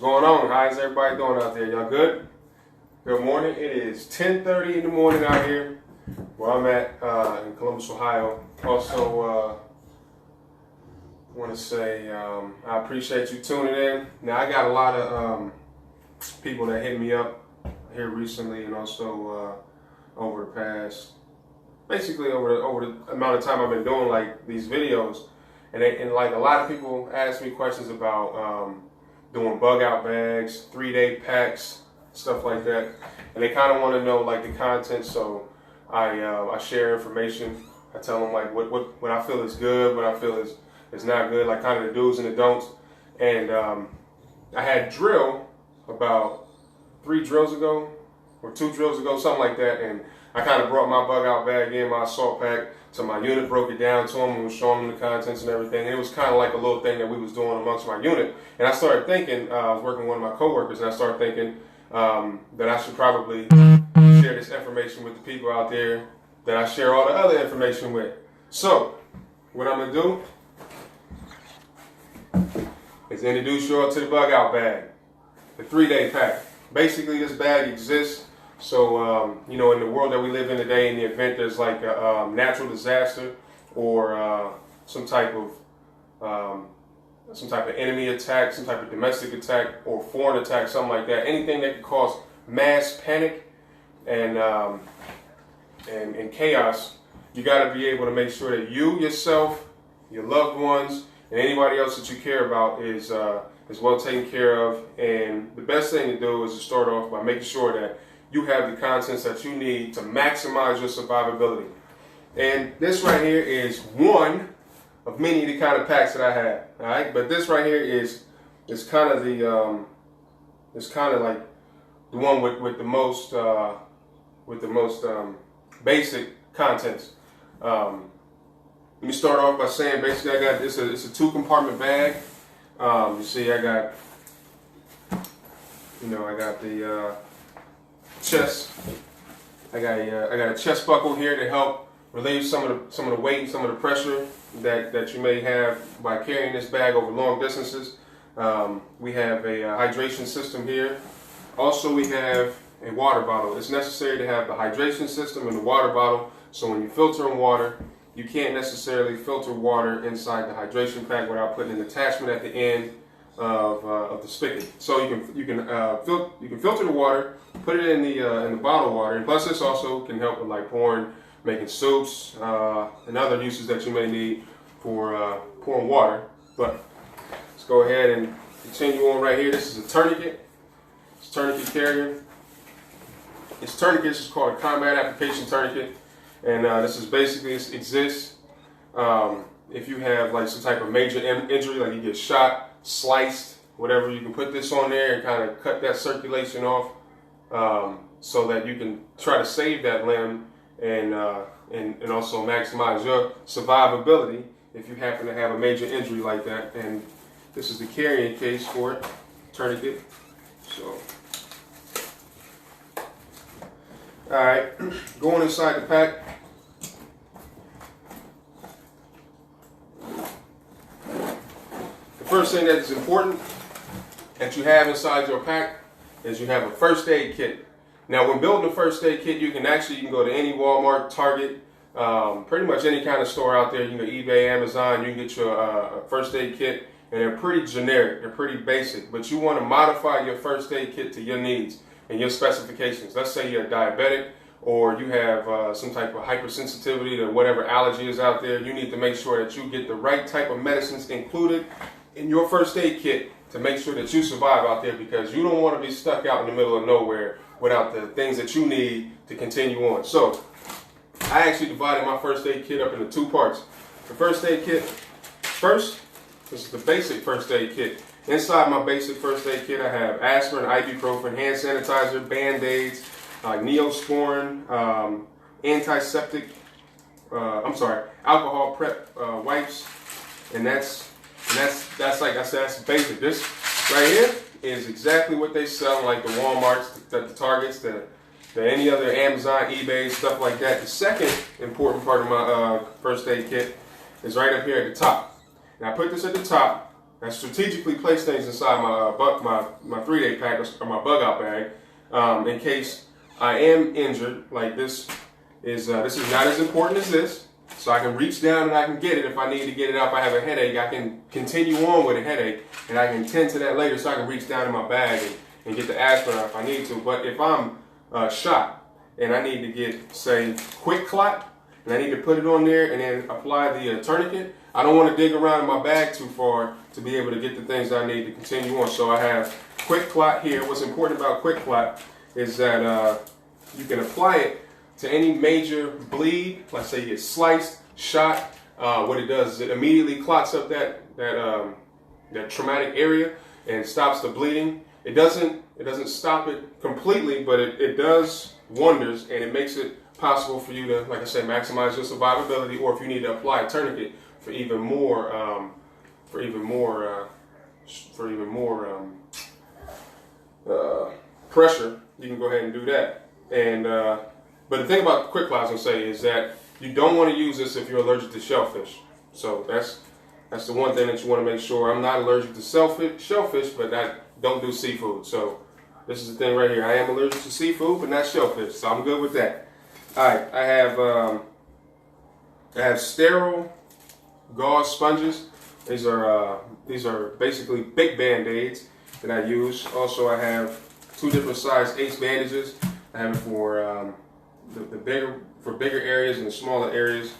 going on? How's everybody doing out there? Y'all good? Good morning. It is 10:30 in the morning out here where I'm at in Columbus, Ohio. Also, want to say I appreciate you tuning in. Now, I got a lot of people that hit me up here recently, and also over the past, basically over the amount of time I've been doing like these videos, and like a lot of people ask me questions about doing bug out bags, 3-day packs, stuff like that, and they kind of want to know like the content. So I share information. I tell them like what I feel is good, what I feel is not good, like kind of the do's and the don'ts. And I had drill about 3 drills ago or 2 drills ago, something like that, and I kind of brought my bug out bag in, my assault pack, to my unit, broke it down to them, and was showing them the contents and everything. And it was kind of like a little thing that we was doing amongst my unit. And I started thinking, I was working with one of my coworkers, and I started thinking that I should probably share this information with the people out there that I share all the other information with. So, what I'm gonna do is introduce you all to the bug out bag, the 3-day pack. Basically, this bag exists so, you know, in the world that we live in today, in the event there's like a natural disaster or some type of enemy attack, some type of domestic attack or foreign attack, something like that, anything that could cause mass panic and chaos, you got to be able to make sure that you, yourself, your loved ones, and anybody else that you care about is well taken care of. And the best thing to do is to start off by making sure that you have the contents that you need to maximize your survivability. And this right here is one of many of the kind of packs that I have. All right, but this right here is kind of the it's kind of like the one with the most basic contents. Let me start off by saying basically I got it's a 2-compartment bag. You see, I got the chest. I got a chest buckle here to help relieve some of the weight and some of the pressure that you may have by carrying this bag over long distances. We have a hydration system here. Also, we have a water bottle. It's necessary to have the hydration system and the water bottle, so when you're filtering water, you can't necessarily filter water inside the hydration pack without putting an attachment at the end of the spigot. So you can filter the water, put it in the bottled water, and plus this also can help with like pouring, making soups, and other uses that you may need for pouring water. But let's go ahead and continue on right here. This is a tourniquet. It's a tourniquet carrier. This tourniquet is called a combat application tourniquet, and this is basically, this exists if you have like some type of major injury, like you get shot, sliced, whatever. You can put this on there and kind of cut that circulation off, so that you can try to save that limb and also maximize your survivability if you happen to have a major injury like that. And this is the carrying case for it, tourniquet. So, all right, going inside the pack. The first thing that is important that you have inside your pack is you have a first aid kit. Now, when building a first aid kit, you can go to any Walmart, Target, pretty much any kind of store out there. You can go eBay, Amazon. You can get your a first aid kit, and they're pretty generic. They're pretty basic. But you want to modify your first aid kit to your needs and your specifications. Let's say you're diabetic, or you have some type of hypersensitivity to whatever allergy is out there. You need to make sure that you get the right type of medicines included in your first aid kit to make sure that you survive out there, because you don't want to be stuck out in the middle of nowhere without the things that you need to continue on. So I actually divided my first aid kit up into 2 parts. The first aid kit, first, this is the basic first aid kit. Inside my basic first aid kit, I have aspirin, ibuprofen, hand sanitizer, band-aids, Neosporin, antiseptic, alcohol prep wipes, and that's like I said, that's basic. This right here is exactly what they sell, like the Walmarts, the Targets, the any other Amazon, eBay, stuff like that. The second important part of my first aid kit is right up here at the top. Now I put this at the top I strategically place things inside my 3-day pack or my bug out bag in case I am injured. Like this is not as important as this, so I can reach down and I can get it if I need to get it up. I have a headache, I can continue on with a headache, and I can tend to that later, so I can reach down in my bag and get the aspirin if I need to. But if I'm shot and I need to get, say, quick clot, and I need to put it on there and then apply the tourniquet, I don't want to dig around in my bag too far to be able to get the things I need to continue on. So I have quick clot here. What's important about quick clot is that you can apply it to any major bleed. Let's say you get sliced, shot. What it does is it immediately clots up that traumatic area and stops the bleeding. It doesn't stop it completely, but it does wonders, and it makes it possible for you to, like I said, maximize your survivability, or if you need to apply a tourniquet for even more pressure, you can go ahead and do that. And but the thing about quick clot, I was gonna say, is that you don't want to use this if you're allergic to shellfish. So that's the one thing that you want to make sure. I'm not allergic to shellfish, but I don't do seafood. So this is the thing right here. I am allergic to seafood, but not shellfish, so I'm good with that. All right, I have sterile gauze sponges. These are basically big Band-Aids that I use. Also, I have 2 different size ACE bandages. I have it for bigger areas and the smaller areas,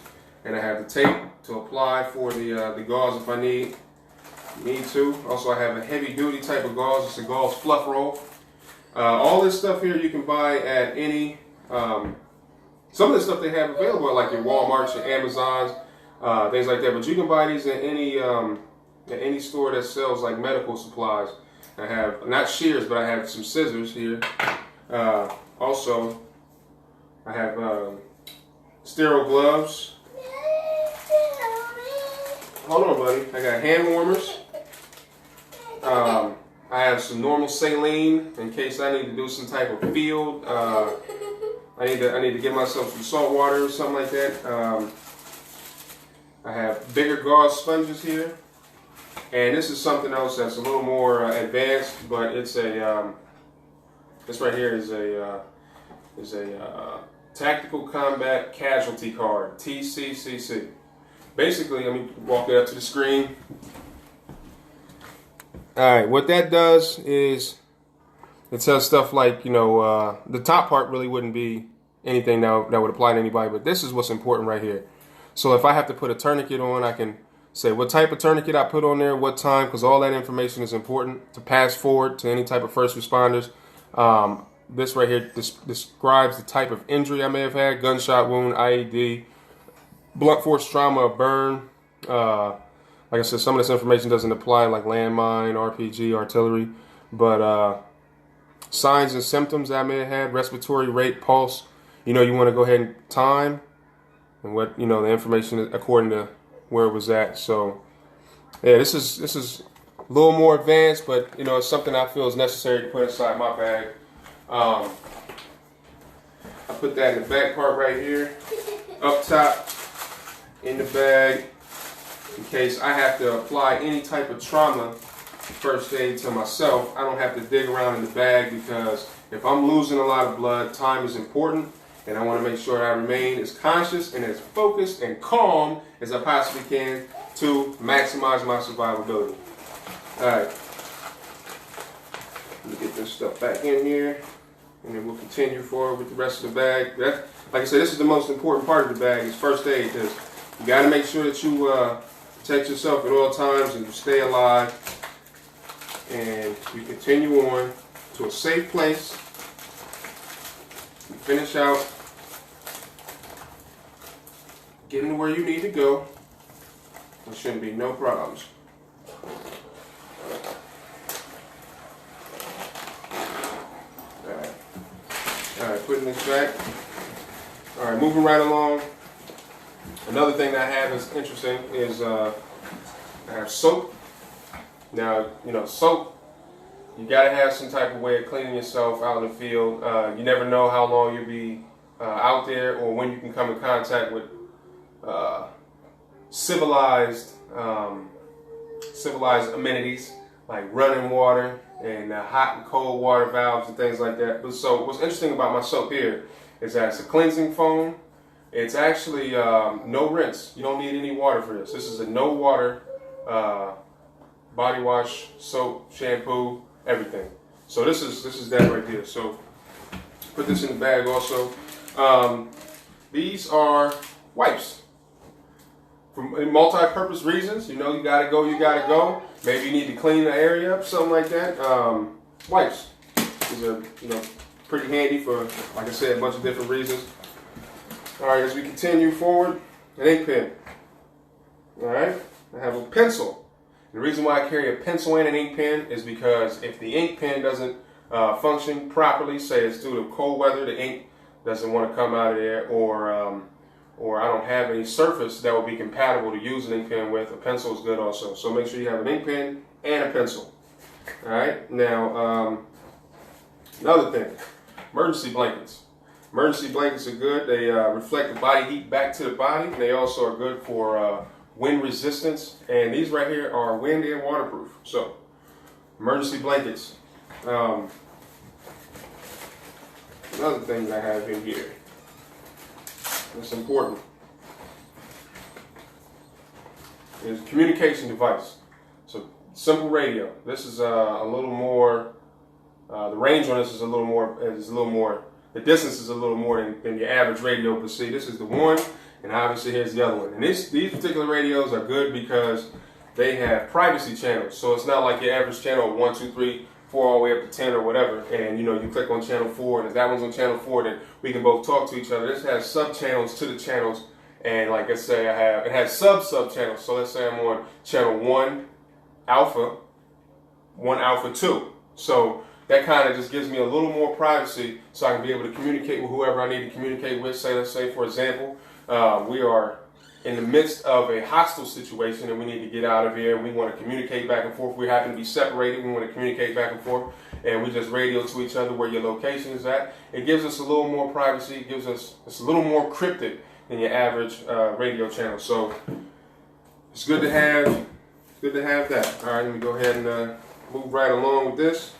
and I have the tape to apply for the gauze if I need to. Also, I have a heavy duty type of gauze. It's a gauze fluff roll. All this stuff here you can buy at any. Some of the stuff they have available at like your Walmarts, your Amazons, things like that. But you can buy these at any store that sells like medical supplies. I have not shears, but I have some scissors here. Also, I have sterile gloves. Hold on, buddy. I got hand warmers. I have some normal saline in case I need to do some type of field. I need to give myself some salt water or something like that. I have bigger gauze sponges here, and this is something else that's a little more advanced, but it's a this right here is a Tactical Combat Casualty Card, TCCC. Basically, let me walk it up to the screen. All right, what that does is it says stuff like, the top part really wouldn't be anything that would apply to anybody, but this is what's important right here. So if I have to put a tourniquet on, I can say what type of tourniquet I put on there, what time, because all that information is important to pass forward to any type of first responders. This right here describes the type of injury I may have had: gunshot wound, IED, blunt force trauma, burn. Like I said, some of this information doesn't apply, like landmine, RPG, artillery, but signs and symptoms I may have had: respiratory rate, pulse. You want to go ahead and time, and what the information according to where it was at. So yeah, this is a little more advanced, but it's something I feel is necessary to put inside my bag. I put that in the back part right here, up top in the bag, in case I have to apply any type of trauma first aid to myself. I don't have to dig around in the bag, because if I'm losing a lot of blood, time is important, and I want to make sure I remain as conscious and as focused and calm as I possibly can to maximize my survivability. All right, let me get this stuff back in here, and then we'll continue forward with the rest of the bag. Like I said, this is the most important part of the bag, is first aid, because you got to make sure that you protect yourself at all times and you stay alive, and you continue on to a safe place. You finish out getting to where you need to go. There shouldn't be no problems. Alright, putting this back. Alright, moving right along. Another thing that I have is interesting is I have soap. Now, soap, you got to have some type of way of cleaning yourself out in the field. You never know how long you'll be out there, or when you can come in contact with civilized civilized amenities like running water and hot and cold water valves and things like that. But so what's interesting about my soap here is that it's a cleansing foam. It's actually no rinse. You don't need any water for this. This is a no water body wash, soap, shampoo, everything. So this is that right there. So put this in the bag also. These are wipes. For multi-purpose reasons, you know, you gotta go. Maybe you need to clean the area up, something like that. Wipes. These are, you know, pretty handy for, like I said, a bunch of different reasons. All right, as we continue forward, an ink pen. All right, I have a pencil. The reason why I carry a pencil and an ink pen is because if the ink pen doesn't function properly, say it's due to cold weather, the ink doesn't want to come out of there, or I don't have any surface that would be compatible to use an ink pen with, a pencil is good also. So make sure you have an ink pen and a pencil. All right, now another thing, emergency blankets. Emergency blankets are good. They reflect the body heat back to the body. They also are good for wind resistance. And these right here are wind and waterproof. So, emergency blankets. Another thing I have in here that's important is a communication device. So, simple radio. This is a little more. The range on this is a little more. The distance is a little more than your average radio, but see, this is the one, and obviously here's the other one. And these particular radios are good because they have privacy channels. So it's not like your average channel of 1, 2, 3, 4, all the way up to 10 or whatever. And you know, you click on channel 4, and if that one's on channel 4, then we can both talk to each other. This has sub channels to the channels, and like I say, it has sub channels. So let's say I'm on channel 1 alpha 2. So that kind of just gives me a little more privacy so I can be able to communicate with whoever I need to communicate with. Let's say, for example, we are in the midst of a hostile situation and we need to get out of here and we want to communicate back and forth. We happen to be separated. We want to communicate back and forth, and we just radio to each other where your location is at. It gives us a little more privacy. It gives us, it's a little more cryptic than your average radio channel. So it's good to have that. All right, let me go ahead and move right along with this.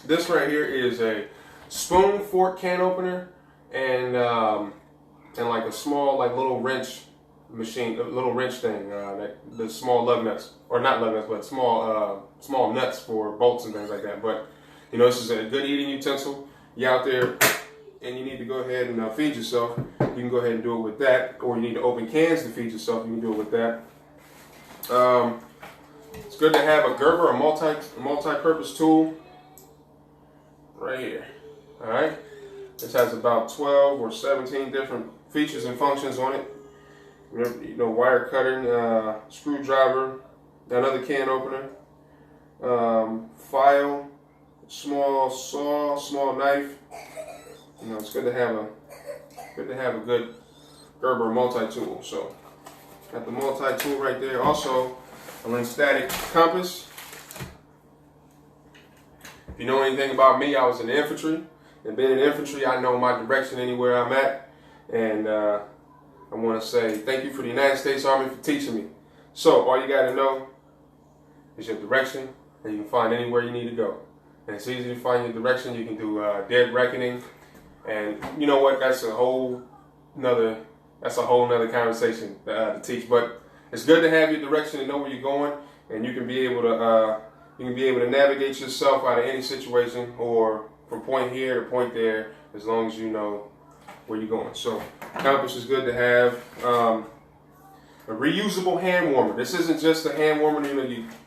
This right here is a spoon, fork, can opener, and like a small, like little wrench machine, a little wrench thing, the small lug nuts, or not lug nuts, but small nuts for bolts and things like that. But you know, this is a good eating utensil. You're out there and you need to go ahead and feed yourself. You can go ahead and do it with that, or you need to open cans to feed yourself. You can do it with that. It's good to have a Gerber, a multi-purpose tool. Right here. All right. This has about 12 or 17 different features and functions on it. You know, wire cutting, screwdriver, another can opener, file, small saw, small knife. You know, it's good to have a good Gerber multi-tool. So, got the multi-tool right there. Also, a lymphatic compass. If you know anything about me, I was in the infantry, and being in the infantry, I know my direction anywhere I'm at, and I want to say thank you for the United States Army for teaching me. So all you got to know is your direction, and you can find anywhere you need to go. And it's easy to find your direction. You can do dead reckoning, and you know what? That's a whole nother conversation to teach. But it's good to have your direction and know where you're going, and you can be able to navigate yourself out of any situation, or from point here to point there, as long as you know where you're going. So, compass is good to have. A reusable hand warmer. This isn't just a hand warmer. You know,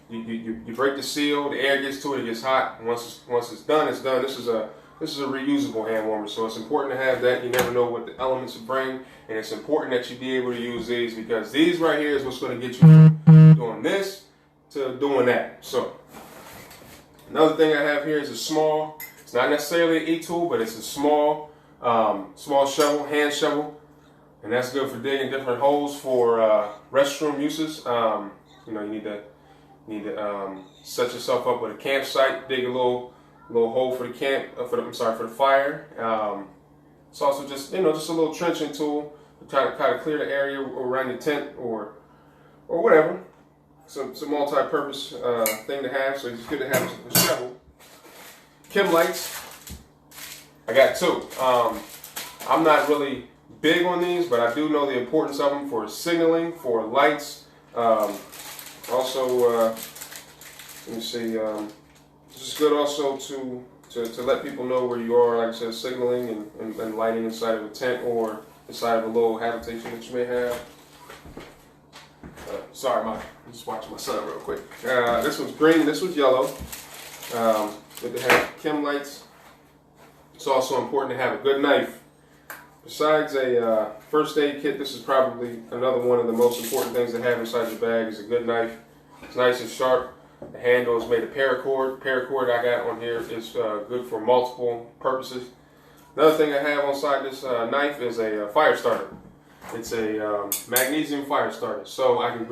you break the seal, the air gets to it, it gets hot. And once it's done, it's done. This is a reusable hand warmer. So it's important to have that. You never know what the elements will bring, and it's important that you be able to use these, because these right here is what's going to get you from doing this to doing that. So another thing I have here is a small. It's not necessarily an e-tool, but it's a small shovel, hand shovel, and that's good for digging different holes for restroom uses. You know, you need to set yourself up with a campsite, dig a little hole for the for the fire. It's also just a little trenching tool to kind of clear the area around your tent or whatever. it's a multi-purpose thing to have, so it's good to have a shovel. Chem lights, I got two. I'm not really big on these, but I do know the importance of them for signaling, for lights. Also, let me see, this is good also to let people know where you are, like I said, signaling and lighting inside of a tent or inside of a little habitation that you may have. Sorry, I'm just watching my son real quick. This one's green, this one's yellow. Good to have chem lights. It's also important to have a good knife. Besides a first aid kit, this is probably another one of the most important things to have inside your bag is a good knife. It's nice and sharp. The handle is made of paracord. Paracord I got on here is good for multiple purposes. Another thing I have on side this knife is a fire starter. It's a magnesium fire starter. So I can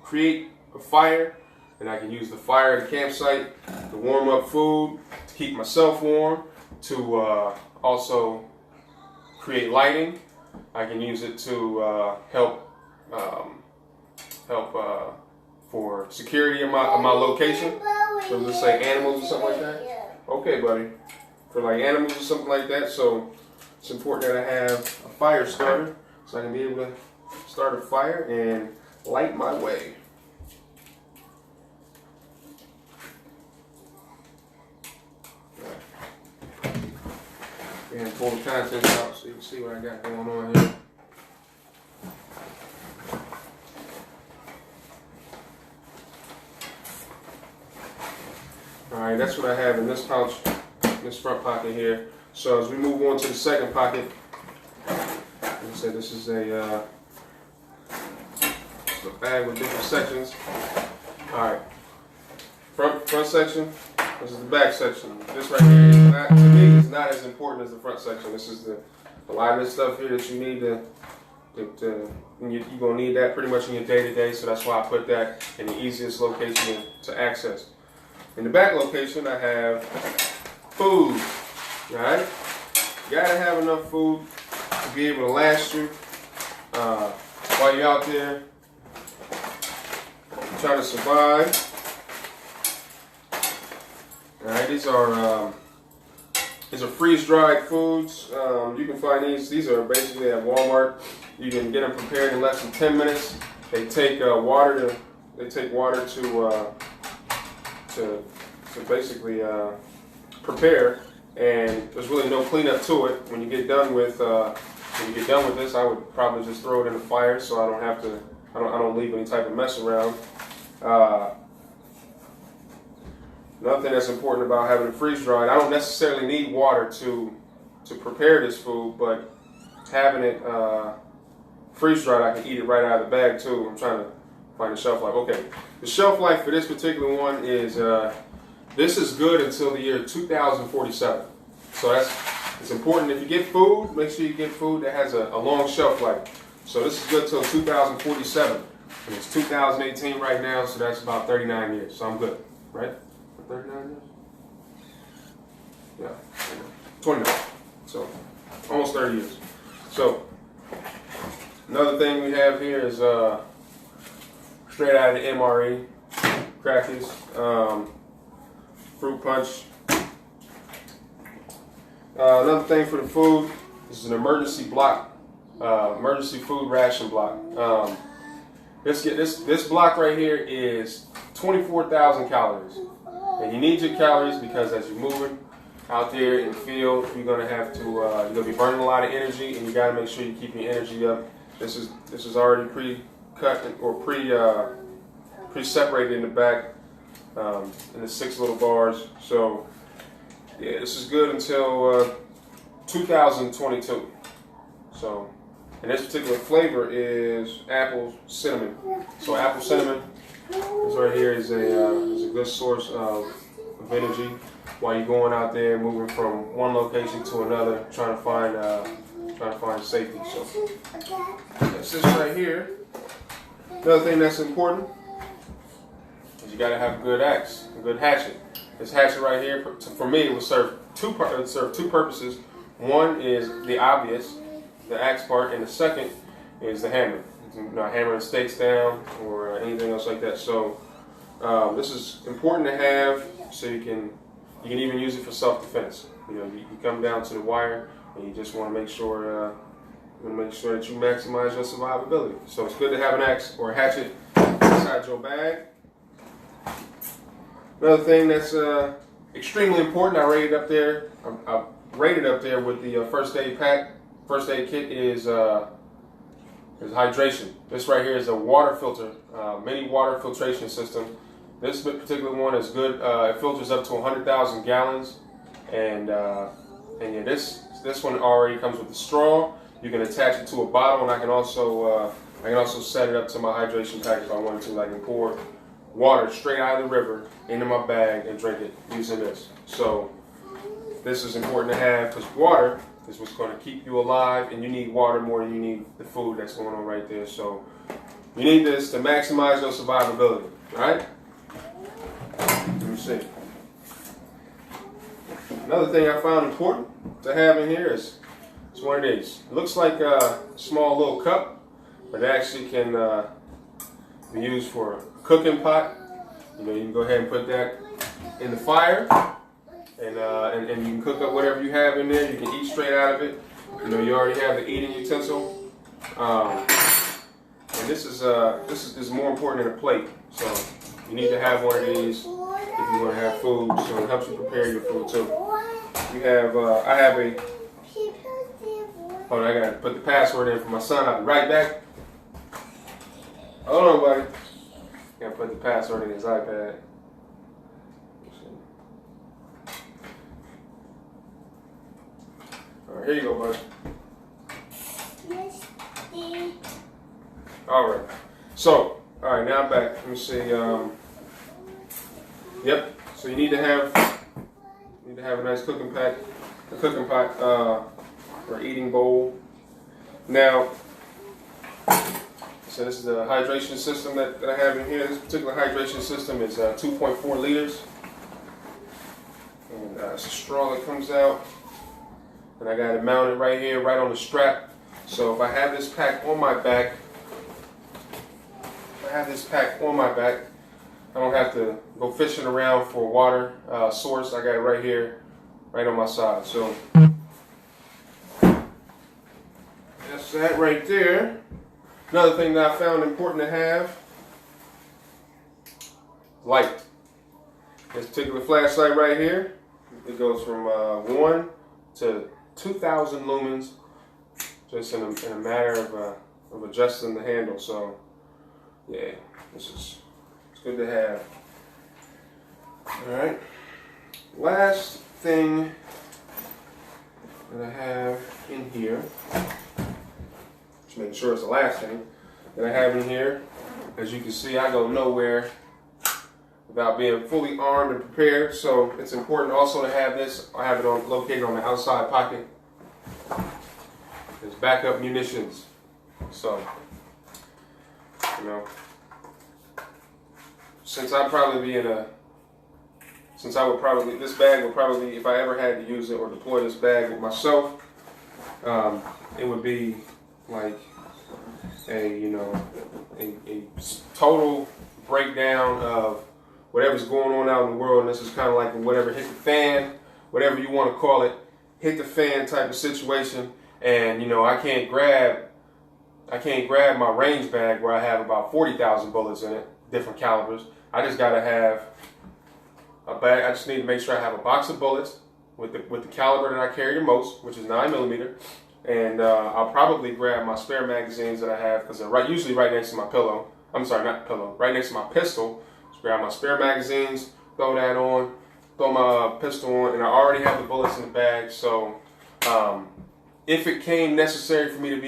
create a fire, and I can use the fire at the campsite to warm up food, to keep myself warm, to also create lighting. I can use it to help for security in my location. So let's say animals or something like that. Okay, buddy. For like animals or something like that. So it's important that I have a fire starter so I can be able to start a fire and light my way. And pull the contents out so you can see what I got going on here. Alright, that's what I have in this pouch, this front pocket here. So as we move on to the second pocket, like I said, this is a bag with different sections. Alright, front section. This is the back section. This right here is not, to me, is not as important as the front section. This is a lot of this stuff here that you need you're going to need that pretty much in your day-to-day, so that's why I put that in the easiest location to access. In the back location, I have food, right? You gotta have enough food to be able to last you while you're out there trying to survive. Alright, these are freeze-dried foods. You can find these are basically at Walmart. You can get them prepared in less than 10 minutes. They take water to basically prepare, and there's really no cleanup to it. When you get done with this, I would probably just throw it in the fire so I don't have to. I don't leave any type of mess around. Another thing that's important about having it freeze dried, I don't necessarily need water to prepare this food, but having it freeze dried, I can eat it right out of the bag too. I'm trying to find the shelf life. Okay, the shelf life for this particular one is this is good until the year 2047. So it's important. If you get food, make sure you get food that has a long shelf life. So this is good till 2047. And it's 2018 right now, so that's about 39 years. So I'm good, right? 39 years? Yeah, 29. So almost 30 years. So another thing we have here is straight out of the MRE, crackers, fruit punch. Another thing for the food, this is an emergency block, emergency food ration block. This block right here is 24,000 calories. And you need your calories because as you're moving out there in the field, you're gonna have to you're gonna be burning a lot of energy, and you gotta make sure you keep your energy up. This is already pre-cut or pre-separated in the back in the 6 little bars. So yeah, this is good until 2022. So, and this particular flavor is apple cinnamon. So apple cinnamon, this right here is a good source of energy while you're going out there, moving from one location to another, trying to find safety. So that's this right here. Another thing that's important is you got to have a good axe, a good hatchet. This hatchet right here, for me, it would serve two purposes. One is the obvious, the axe part, and the second is the hammer. not hammering steaks down or anything else like that. So this is important to have, so you can even use it for self-defense. You come down to the wire and you just want to make sure that you maximize your survivability. So it's good to have an axe or a hatchet inside your bag. Another thing that's extremely important, I rated up there. I rated up there with the first aid pack. First aid kit is hydration. This right here is a water filter, mini water filtration system. This particular one is good. It filters up to 100,000 gallons, and yeah, this one already comes with a straw. You can attach it to a bottle, and I can also set it up to my hydration pack if I wanted to. I can pour water straight out of the river into my bag and drink it using this. So this is important to have, because water is what's going to keep you alive, and you need water more than you need the food that's going on right there. So you need this to maximize your survivability. All right? Let me see. Another thing I found important to have in here is one of these. It looks like a small little cup, but it actually can be used for a cooking pot. You can go ahead and put that in the fire, and you can cook up whatever you have in there. You can eat straight out of it. You already have the eating utensil, and this is more important than a plate. So you need to have one of these if you want to have food. So it helps you prepare your food too. You have I have a. Hold on, I gotta put the password in for my son. I'll be right back. Hold on, buddy. Gotta put the password in his iPad. All right, here you go, buddy. All right. So, all right, now I'm back. Let me see. Yep. So you need to have a nice cooking pot, or eating bowl. Now, so this is the hydration system that I have in here. This particular hydration system is 2.4 liters. And it's a straw that comes out. And I got it mounted right here, right on the strap. So if I have this pack on my back, I don't have to go fishing around for a water source. I got it right here, right on my side. So that's that right there. Another thing that I found important to have, light. This particular flashlight right here, it goes from 1 to 2,000 lumens, just in a matter of adjusting the handle. So yeah, it's good to have. All right, last thing that I have in here, just making sure it's the last thing that I have in here. As you can see, I go nowhere without being fully armed and prepared. So it's important also to have this. I have it located on the outside pocket. There's backup munitions. So, since this bag would probably, if I ever had to use it or deploy this bag with myself, it would be like a total breakdown of whatever's going on out in the world. And this is kind of like whatever hit the fan, whatever you want to call it, hit the fan type of situation. And I can't grab my range bag where I have about 40,000 bullets in it, different calibers. I just gotta have a bag. I just need to make sure I have a box of bullets with the caliber that I carry the most, which is 9mm. And I'll probably grab my spare magazines that I have, because they're usually right next to my pillow. I'm sorry, not pillow, right next to my pistol. Just grab my spare magazines, throw that on, throw my pistol on, and I already have the bullets in the bag. So if it came necessary for me to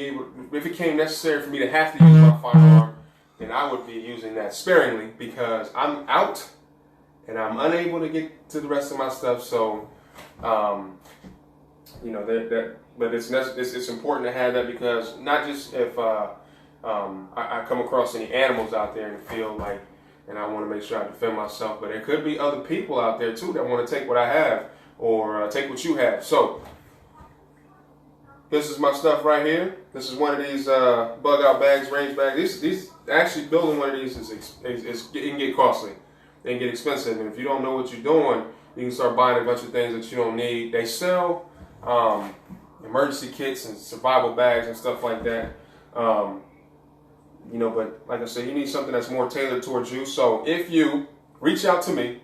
have to use my firearm, then I would be using that sparingly, because I'm out and I'm unable to get to the rest of my stuff. So but it's important to have that, because not just if I come across any animals out there in the field, and I want to make sure I defend myself, but there could be other people out there too that want to take what I have or take what you have. So This is my stuff right here. This is one of these bug out bags, range bags. These actually building one of these it can get costly. It can get expensive, and if you don't know what you're doing, you can start buying a bunch of things that you don't need. They sell emergency kits and survival bags and stuff like that. You know, but like I said, you need something that's more tailored towards you. So if you reach out to me,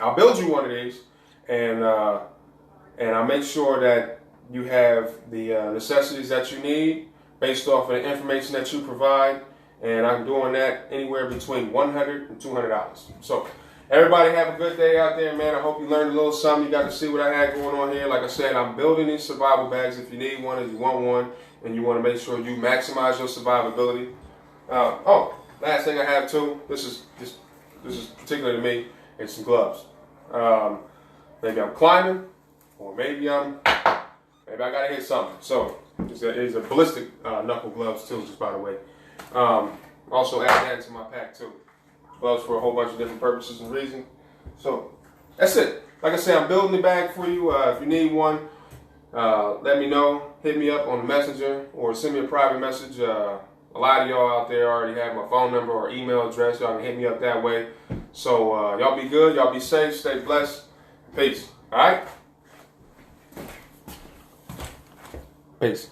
I'll build you one of these, and I'll make sure that you have the necessities that you need based off of the information that you provide, and I'm doing that anywhere between $100 and $200. So everybody have a good day out there, man. I hope you learned a little something. You got to see what I had going on here. Like I said, I'm building these survival bags. If you need one, if you want one, and you want to make sure you maximize your survivability. Last thing I have too. This is particular to me. It's some gloves. Maybe I'm climbing, or maybe I gotta hit something. So it's a ballistic knuckle gloves too, just by the way. Also add that to my pack too. Gloves for a whole bunch of different purposes and reasons. So that's it. Like I said, I'm building the bag for you. If you need one, let me know. Hit me up on the messenger or send me a private message. A lot of y'all out there already have my phone number or email address. Y'all can hit me up that way. So y'all be good. Y'all be safe. Stay blessed. Peace. All right? Peace.